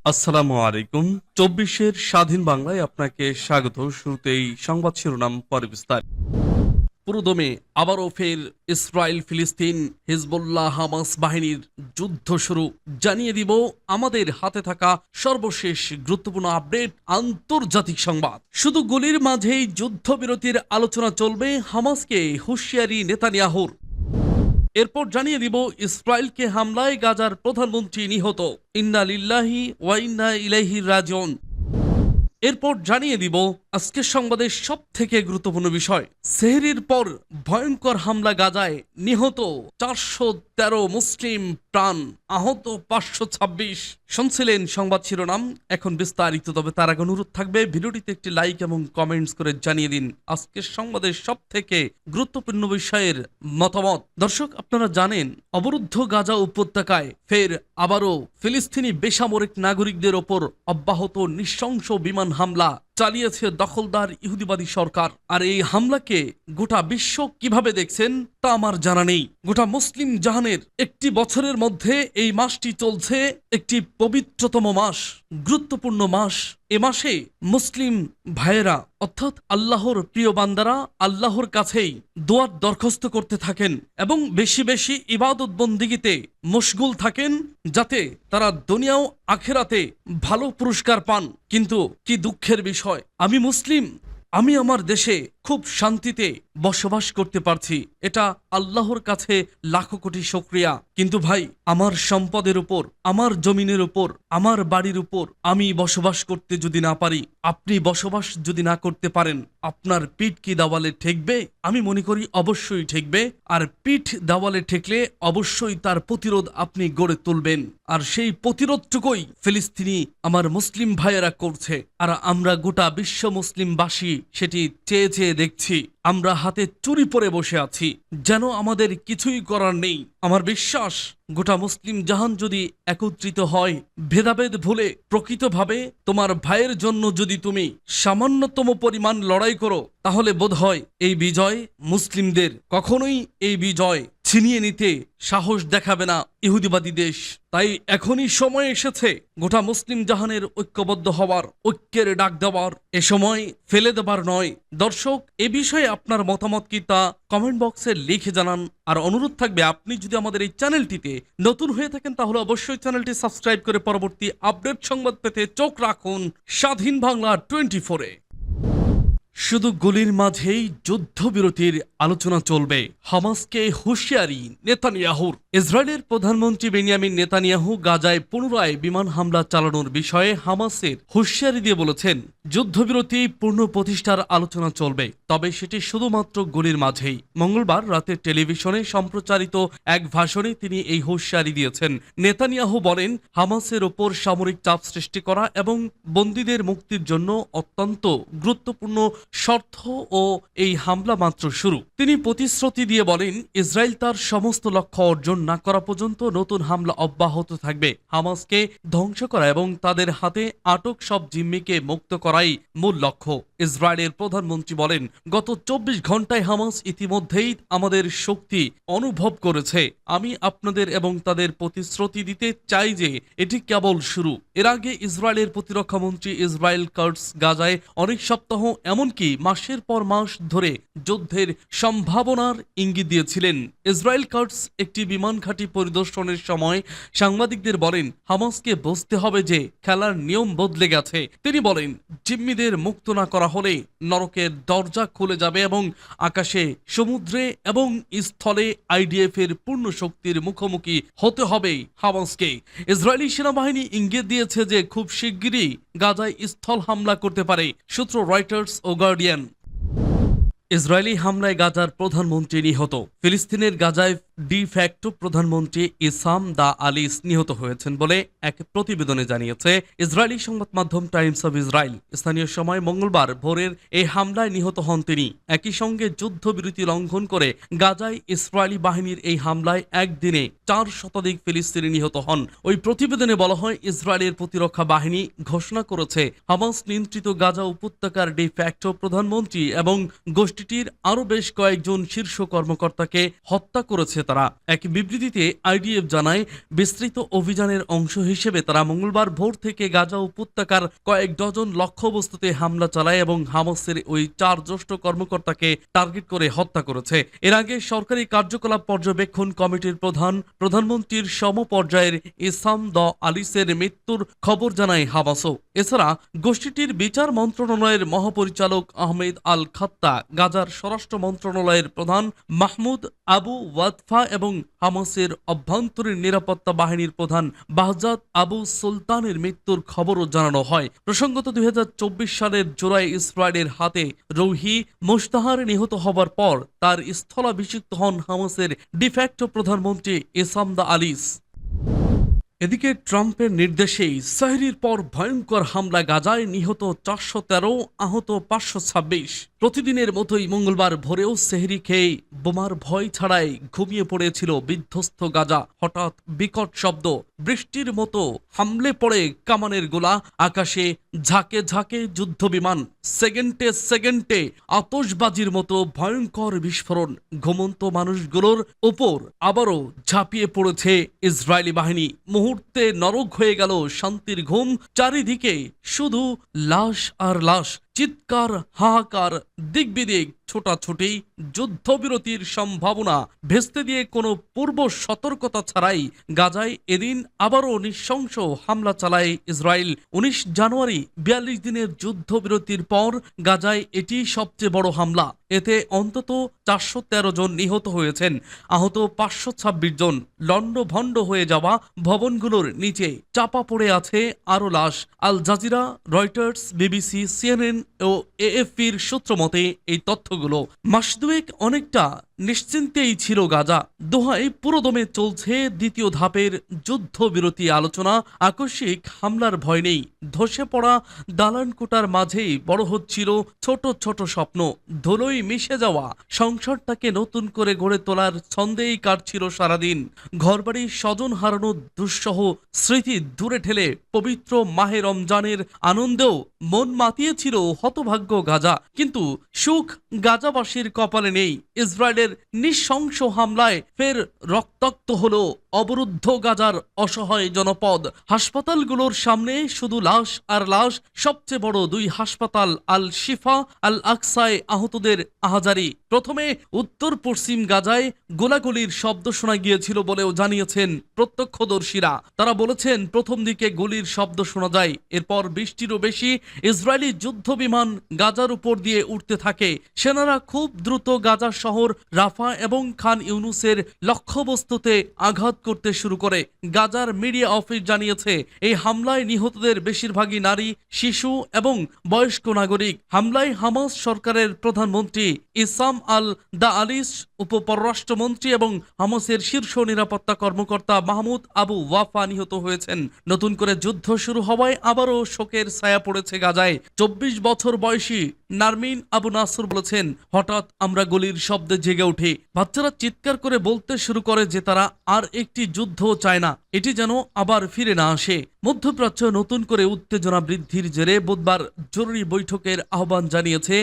আসসালামু আলাইকুম। ২৪-এর স্বাধীন বাংলায় আপনাকে স্বাগত। শুরুতেই সংবাদ শিরোনাম, পরে বিস্তারিত। পুরোদমে আবারও ফের ইসরায়েল ফিলিস্তিন হিজবুল্লাহ হামাস বাহিনীর যুদ্ধ শুরু। জানিয়ে দিব আমাদের হাতে থাকা সর্বশেষ গুরুত্বপূর্ণ আপডেট, আন্তর্জাতিক সংবাদ। শুধু গুলির মাঝেই যুদ্ধবিরতির আলোচনা চলবে, হামাসকে হুঁশিয়ারি নেতানিয়াহুর। এরপর জানিয়ে দিব ইসরায়েলকে হামলায় গাজার প্রধানমন্ত্রী নিহত, ইন্না লিল্লাহি ওয়া ইন্না ইলাইহি রাজিউন। এরপর জানিয়ে দিব আজকের সংবাদের সব থেকে গুরুত্বপূর্ণ বিষয়, সেহরির পর ভয়ঙ্কর হামলা গাজায়, নিহত ৪১৩ মুসলিম, প্রাণ আহত ৫২৬। শুনছিলেন সংবাদ শিরোনাম, এখন বিস্তারিত। তবে তার আগে অনুরোধ থাকবে ভিডিওটিতে একটি লাইক এবং কমেন্টস করে জানিয়ে দিন আজকের সংবাদের সব থেকে গুরুত্বপূর্ণ বিষয়ের মতামত। দর্শক, আপনারা জানেন অবরুদ্ধ গাজা উপত্যকায় ফের আবারও ফিলিস্তিনি বেসামরিক নাগরিকদের ওপর অব্যাহত নৃশংস বিমান হামলা চালিয়েছে দখলদার ইহুদিবাদী সরকার। আর এই হামলাকে গোটা বিশ্ব কিভাবে দেখছেন তা আমার জানা নেই। গোটা মুসলিম জাহানের একটি বছরের মধ্যে এই মাসটি চলছে একটি পবিত্রতম মাস, গুরুত্বপূর্ণ মাস। এ মাসে মুসলিম ভাইয়েরা অর্থাৎ আল্লাহর প্রিয় বান্দারা আল্লাহর কাছেই দোয়ার দরখাস্ত করতে থাকেন এবং বেশি বেশি ইবাদত বন্দিগিতে মশগুল থাকেন, যাতে তারা দুনিয়াও আখেরাতে ভালো পুরস্কার পান। কিন্তু কি দুঃখের বিষয়, আমি মুসলিম, আমি আমার দেশে খুব শান্তিতে বসবাস করতে পারছি, এটা আল্লাহর কাছে লাখো কোটি শুকরিয়া। কিন্তু ভাই, আমার সম্পদের উপর, আমার জমিনের উপর, আমার বাড়ির উপর আমি বসবাস করতে যদি না পারি, আপনি বসবাস যদি না করতে পারেন, আপনার পিঠ কি দেওয়ালে ঠেকবে? আমি মনে করি অবশ্যই ঠেকবে। আর পিঠ দেওয়ালে ঠেকলে অবশ্যই তার প্রতিরোধ আপনি গড়ে তুলবেন। আর সেই প্রতিরোধটুকুই ফিলিস্তিনি আমার মুসলিম ভাইয়েরা করছে। আর আমরা গোটা বিশ্ব মুসলিমবাসী সেটি চেয়ে চেয়ে দেখছি। আমরা হাতে চুরি পরে বসে আছি, যেন আমাদের কিছুই করার নেই। আমার বিশ্বাস, গোটা মুসলিম জাহান যদি একত্রিত হয়, ভেদাভেদ ভুলে প্রকৃতভাবে তোমার ভাইয়ের জন্য যদি তুমি সামান্যতম পরিমাণ লড়াই করো, তাহলে বোধহয় এই বিজয় মুসলিমদের কখনোই এই বিজয় ছিনিয়ে নিতে সাহস দেখাবে না ইহুদিবাদী দেশ। তাই এখনই সময় এসেছে গোটা মুসলিম জাহানের ঐক্যবদ্ধ হওয়ার, ঐক্যের ডাক দেওয়ার। এ সময় ফেলে দেবার নয়। দর্শক, এ বিষয়ে আপনার মতামত কি তা কমেন্ট বক্সে লিখে জানান। আর অনুরোধ থাকবে, আপনি যদি আমাদের এই চ্যানেলটিতে নতুন হয়ে থাকেন তাহলে অবশ্যই চ্যানেলটি সাবস্ক্রাইব করে পরবর্তী আপডেট সংবাদ পেতে চোখ রাখুন স্বাধীন বাংলা 24-এ। শুধু গুলির মাঝেই যুদ্ধবিরতির আলোচনা চলবে, হামাসকে হুঁশিয়ারি নেতানিয়াহুর। ইসরায়েলের প্রধানমন্ত্রী বেনিয়ামিন নেতানিয়াহু গাজায় পুনরায় বিমান হামলা চালানোর বিষয়ে হামাসের হুঁশিয়ারি দিয়ে বলেছেন, যুদ্ধবিরতি পূর্ণ প্রতিষ্ঠার আলোচনা চলবে, তবে সেটি শুধুমাত্র গুলির মাঝেই। মঙ্গলবার রাতে টেলিভিশনে সম্প্রচারিত এক ভাষণে তিনি এই হুঁশিয়ারি দিয়েছেন। নেতানিয়াহু বলেন, হামাসের ওপর সামরিক চাপ সৃষ্টি করা এবং বন্দীদের মুক্তির জন্য অত্যন্ত গুরুত্বপূর্ণ শর্ত ও এই হামলা মাত্র শুরু। তিনি প্রতিশ্রুতি দিয়ে বলেন, ইসরায়েল তার সমস্ত লক্ষ্য অর্জন না করা পর্যন্ত নতুন হামলা অব্যাহত থাকবে। হামাসকে ধ্বংস করা এবং তাদের হাতে আটক সব জিম্মিকে মুক্ত করাই মূল লক্ষ্য। ইসরায়েলের প্রধানমন্ত্রী বলেন, গত ২৪ ঘন্টায় হামাস ইতিমধ্যেই আমাদের শক্তি অনুভব করেছে। আমি আপনাদের এবং তাদের প্রতিশ্রুতি দিতে চাই যে এটি কেবল শুরু। এর আগে ইসরায়েলের প্রতিরক্ষা মন্ত্রী ইসরায়েল কার্টস গাজায় অনেক সপ্তাহ, এমনকি মাসের পর মাস ধরে যুদ্ধের সম্ভাবনার ইঙ্গিত দিয়েছিলেন। ইসরায়েল কার্টস একটি বিমান ঘাঁটি পরিদর্শনের সময় সাংবাদিকদের বলেন, হামাসকে বুঝতে হবে যে খেলার নিয়ম বদলে গেছে। তিনি বলেন, জিম্মিদের মুক্ত না করা হলে নরকের দরজা খুলে যাবে এবং আকাশে, সমুদ্রে এবং স্থলে আইডিএফ এর পূর্ণ শক্তির মুখোমুখি হতে হবে হামাসকে। ইসরায়েলি সেনাবাহিনী ইঙ্গিত দিয়েছে যে খুব শিগগিরই গাজায় স্থল হামলা করতে পারে। সূত্র রয়টার্স ও গার্ডিয়ান। ইসরায়েলি হামলায় গাজার প্রধানমন্ত্রী নিহত। ফিলিস্তিনের গাজায় ডি ফ্যাক্টো প্রধানমন্ত্রী ইসাম দা আলিস নিহত হয়েছেন বলে এক প্রতিবেদনে জানিয়েছে ইসরায়েলি সংবাদ মাধ্যম টাইমস অব ইসরায়েল। স্থানীয় সময় মঙ্গলবার ভোরের এই হামলায় নিহত হন তিনি। একই সঙ্গে যুদ্ধবিরতি লঙ্ঘন করে গাজায় ইসরায়েলি বাহিনীর এই হামলায় একদিনে ৪ শতাধিক ফিলিস্তিনি নিহত হন। ওই প্রতিবেদনে বলা হয়, ইসরায়েলের প্রতিরক্ষা বাহিনী ঘোষণা করেছে হামাস নিয়ন্ত্রিত গাজা উপত্যকার ডি ফ্যাক্টো প্রধানমন্ত্রী এবং গোষ্ঠীটির আরও বেশ কয়েকজন শীর্ষ কর্মকর্তাকে হত্যা করেছে তারা। এক বিবৃতিতে আইডিএফ জানায়, বিস্তৃত অভিযানের অংশ হিসেবে তারা মঙ্গলবার ভোর থেকে গাজা উপত্যকার কয়েক ডজন লক্ষ্যবস্তুতে হামলা চালায় এবং হামাসের ওই 4 জ্যেষ্ঠ কর্মকর্তাকে টার্গেট করে হত্যা করেছে। এর আগে সরকারি কার্যকলাপ পর্যবেক্ষণ কমিটির প্রধানমন্ত্রীর সমপর্যায়ের ইসাম দ আলিসের মৃত্যুর খবর জানায় হামাসও। এছাড়া গোষ্ঠীটির বিচার মন্ত্রণালয়ের মহাপরিচালক আহমেদ আল খাত্তা, গাজার স্বরাষ্ট্র মন্ত্রণালয়ের প্রধান মাহমুদ আবু ওয়াদফা এবং হামাসের অভ্যন্তরীণ নিরাপত্তা বাহিনীর প্রধান বাহজাদ আবু সুলতানের মৃত্যুর খবরও জানানো হয়। প্রসঙ্গত 2024 সালের জুলাই ইসরায়েলের হাতে রৌহি মুশতাহার নিহত হবার পর তার স্থলাভিষিক্ত হন হামাসের ডিফ্যাক্টো প্রধানমন্ত্রী ইসাম দা আলিস। এদিকে ট্রাম্পের নির্দেশেই সেহরির পর ভয়ঙ্কর হামলা গাজায়, নিহত 413, আহত 526। প্রতিদিনের মতোই মঙ্গলবার ভোরেও সেহরি খেয়ে বোমার ভয় ছাড়াই ঘুমিয়ে পড়েছিল বিধ্বস্ত গাজা। হঠাৎ বিকট শব্দ, বৃষ্টির মতো হামলে পড়ে কামানের গোলা, আকাশে ঝাঁকে ঝাঁকে যুদ্ধবিমান, সেকেন্ডে সেকেন্ডে আতশবাজির মতো ভয়ঙ্কর বিস্ফোরণ। ঘুমন্ত মানুষগুলোর ওপর আবারও ঝাঁপিয়ে পড়েছে ইসরায়েলি বাহিনী। মুহূর্তে নরক হয়ে গেল শান্তির ঘুম। চারিদিকে শুধু লাশ আর লাশ, চিৎকার, হাহাকার, দিকবিদিক ছোটাছুটি। যুদ্ধবিরতির সম্ভাবনা ভেস্তে দিয়ে কোনো পূর্ব সতর্কতা ছাড়াই গাজায় এদিন আবারও নৃশংস হামলা চালায় ইসরায়েল। 19 জানুয়ারি 42 দিনের যুদ্ধবিরতির পর গাজায় এটি সবচেয়ে বড় হামলা। এতে অন্তত 413 জন নিহত হয়েছেন, আহত 526 জন। লণ্ডভণ্ড হয়ে যাওয়া ভবনগুলোর নিচে চাপা পড়ে আছে আরও লাশ। Al Jazeera, Reuters, BBC, CNN ও এএফপির সূত্র মতে এই তথ্যগুলো। মাস দুয়েক অনেকটা নিশ্চিন্তেই ছিল গাজা। দোহায় পুরোদমে চলছে দ্বিতীয় ধাপের যুদ্ধবিরতি আলোচনা। আকস্মিক হামলার ভয় নেই। ধসে পড়া দালানকোটার মাঝেই বড় হচ্ছিল ছোট ছোট স্বপ্ন। ধুলোয় মিশে যাওয়া সংসারটাকে নতুন করে গড়ে তোলার ছন্দেই কাটছিল সারাদিন। ঘরবাড়ি, স্বজন হারানো দুঃসহ স্মৃতি দূরে ঠেলে পবিত্র মাহে রমজানের আনন্দেও মন মাতিয়েছিল হতভাগ্য গাজা। কিন্তু সুখ গাজাবাসীর কপালে নেই। ইসরায়েলের নৃশংস হামলায় ফের রক্তাক্ত হলো অবরুদ্ধ গাজার অসহায় জনপদ। হাসপাতালগুলোর সামনে শুধু লাশ আর লাশ। সবচেয়ে বড় 2 হাসপাতাল আল শিফা, আল আকসায় আহতদের আহাজারি। প্রথমে উত্তর পশ্চিম গাজায় গোলাগুলির শব্দ শোনা গিয়েছিল বলেও জানিয়েছেন প্রত্যক্ষদর্শীরা। তারা বলেছেন প্রথম দিকে গুলির শব্দ শোনা যায়, এরপর বৃষ্টিরও বেশি ইসরায়েলি যুদ্ধবিমান গাজার উপর দিয়ে উঠতে থাকে। সেনারা খুব দ্রুত গাজা শহর, রাফা এবং খান ইউনুসের লক্ষ্যবস্তুতে আঘাত করতে শুরু করে। গাজার মিডিয়া অফিস জানিয়েছে এই হামলায় নিহতদের বেশিরভাগই নারী, শিশু এবং বয়স্ক নাগরিক। হামলায় হামাস সরকারের প্রধানমন্ত্রী ইসাম আল দা আলিস, উপপররাষ্ট্রমন্ত্রী এবং হামাসের শীর্ষ নিরাপত্তা কর্মকর্তা মাহমুদ আবু ওয়াফা নিহত হয়েছেন। নতুন করে যুদ্ধ শুরু হওয়ায় আবারও শোকের ছায়া পড়েছে গাজায়। 24 বছর বয়সী নারমিন আবু নাসর বলেছেন, হঠাৎ আমরা গুলির শব্দে জেগে উঠি। বাচ্চারা চিৎকার করে বলতে শুরু করে যে তারা আর একটি যুদ্ধ চায় না, এটি যেন আবার ফিরে না আসে। মধ্যপ্রাচ্য নতুন করে উত্তেজনা বৃদ্ধির জেরে বুধবার জরুরি বৈঠকের আহ্বান জানিয়েছে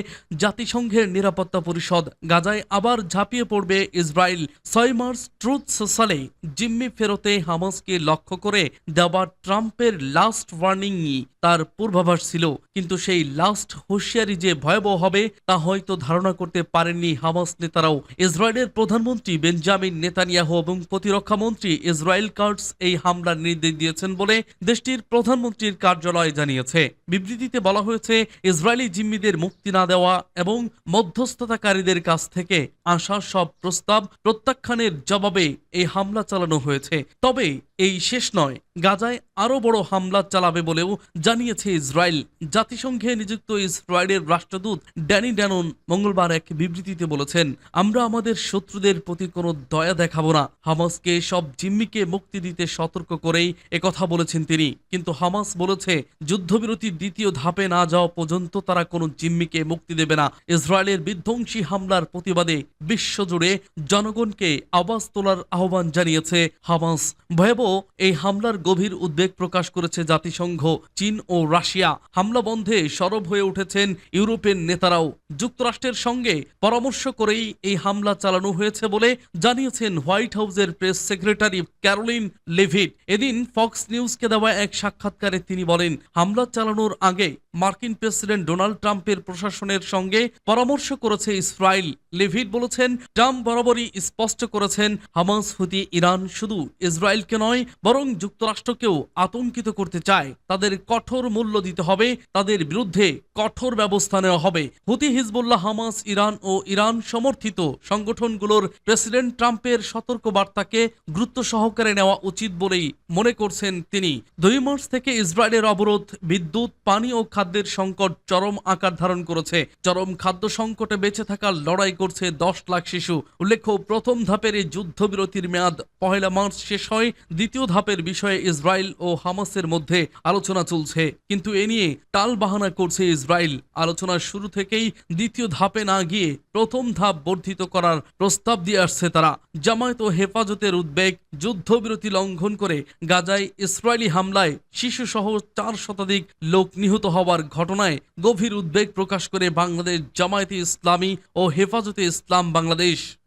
জাতিসংঘের নিরাপত্তা পরিষদ। গাজায় আবার ঝাঁপিয়ে পড়বে ইসরায়েল। 6 মার্চ ট্রুথ সোশ্যালে জিম্মি ফেরতে হামাসকে লক্ষ্য করে দেওয়া ট্রাম্পের লাস্ট ওয়ার্নিংই তার পূর্বাভাস ছিল। কিন্তু সেই লাস্ট হুঁশিয়ারি যে ভয়াবহ হবে তা হয়তো ধারণা করতে পারেননি হামাস নেতারাও। ইসরায়েলের প্রধানমন্ত্রী বেঞ্জামিন নেতানিয়াহু এবং প্রতিরক্ষা মন্ত্রী ইসরায়েল কাটস এই হামলার নির্দেশ দিয়েছেন বলে দেশটির প্রধানমন্ত্রীর কার্যালয় জানিয়েছে। বিবৃতিতে বলা হয়েছে, ইসরায়েলি জিম্মিদের মুক্তি না দেওয়া এবং মধ্যস্থতাকারীদের কাছ থেকে আসা সব প্রস্তাব প্রত্যাখ্যানের জবাবে এই হামলা চালানো হয়েছে। তবে এই শেষ নয়, গাজায় আরো বড় হামলা চালাবে বলেও জানিয়েছে ইসরায়েল। জাতিসংঘে নিযুক্ত ইসরায়েলের রাষ্ট্রদূত ড্যানি ড্যানন মঙ্গলবার এক বিবৃতিতে বলেছেন, আমরা আমাদের শত্রুদের প্রতি কোনো দয়া দেখাবো না। হামাসকে সব জিম্মিকে মুক্তি দিতে সতর্ক করেই একথা বলেছেন তিনি। কিন্তু হামাস বলেছে, যুদ্ধবিরতির দ্বিতীয় ধাপে না যাওয়া পর্যন্ত তারা কোনো জিম্মিকে মুক্তি দেবে না। ইসরায়েলের বিধ্বংসী হামলার প্রতিবাদে বিশ্বজুড়ে জনগণকে আওয়াজ তোলার আহ্বান জানিয়েছে হামাস। ভয়াবহ এই হামলার গভীর উদ্বেগ প্রকাশ করেছে জাতিসংঘ। চীন ও রাশিয়া হামলা বন্ধে সরব হয়ে উঠেছেন ইউরোপের নেতারাও। যুক্তরাষ্ট্রের সঙ্গে পরামর্শ করেই এই হামলা চালানো হয়েছে বলে জানিয়েছেন হোয়াইট হাউসের প্রেস সেক্রেটারি ক্যারোলিন লেভিট। এদিন ফক্স নিউজকে দেওয়া এক সাক্ষাৎকারে তিনি বলেন, হামলা চালানোর আগে মার্কিন প্রেসিডেন্ট ডোনাল্ড ট্রাম্পের প্রশাসনের সঙ্গে পরামর্শ করেছে ইসরায়েল। লেভিট বলেছেন, ট্রাম্প বরাবরই স্পষ্ট করেছেন হামাস হুতি ইরান শুধু ইসরায়েলকে নয় বরং যুক্তরাষ্ট্রকেও আতঙ্কিত করতে চায়। তাদের কঠোর মূল্য দিতে হবে, তাদের বিরুদ্ধে কঠোর ব্যবস্থা নেওয়া হবে। হুতি, হিজবুল্লাহ, হামাস, ইরান ও ইরান সমর্থিত সংগঠনগুলোর প্রেসিডেন্ট ট্রাম্পের সতর্ক বার্তাকে গুরুত্ব সহকারে নেওয়া উচিত বলেই মনে করছেন তিনি। 2 মার্চ থেকে ইসরায়েলের অবরোধ, বিদ্যুৎ, পানি ও খাদ্যের সংকট চরম আকার ধারণ করেছে। চরম খাদ্য সংকটে বেঁচে থাকার লড়াই করছে 10 লাখ শিশু। উল্লেখ্য, প্রথম ধাপের এই যুদ্ধবিরতির মেয়াদ 1 মার্চ শেষ হয়। দ্বিতীয় ধাপের বিষয়ে ইসরায়েল ও হামাসের মধ্যে আলোচনা চলছে, কিন্তু এ নিয়ে টাল বাহানা করছে ইসরায়েল। আলোচনার শুরু থেকেই দ্বিতীয় ধাপে না গিয়ে প্রথম ধাপ বর্ধিত করার প্রস্তাব দিয়ে আসছে তারা। জামায়াত ও হেফাজতের উদ্বেগ, যুদ্ধবিরতি লঙ্ঘন করে গাজায় ইসরায়েলি হামলায় শিশুসহ 4 শতাধিক লোক নিহত হওয়ার ঘটনায় গভীর উদ্বেগ প্রকাশ করে বাংলাদেশ জামায়াতে ইসলামী ও হেফাজতে ইসলাম বাংলাদেশ।